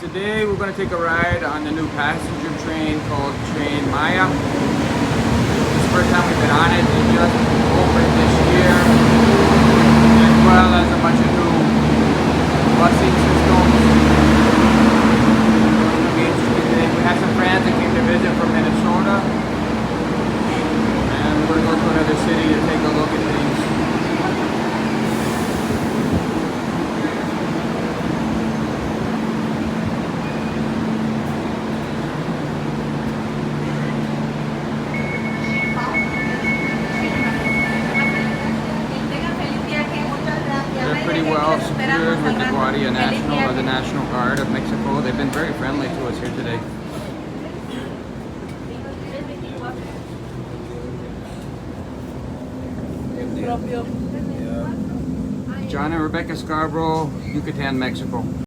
Today we're going to take a ride on the new passenger train called Train Maya. It's the first time we've been on it. It just opened this year, as well as a bunch of new busing systems. We had some friends that came to visit from Minnesota, and we're going to go to another city to take a look at things. Pretty well secured with the Guardia National or the National Guard of Mexico. They've been very friendly to us here today. John and Rebecca Scarborough, Yucatán, Mexico.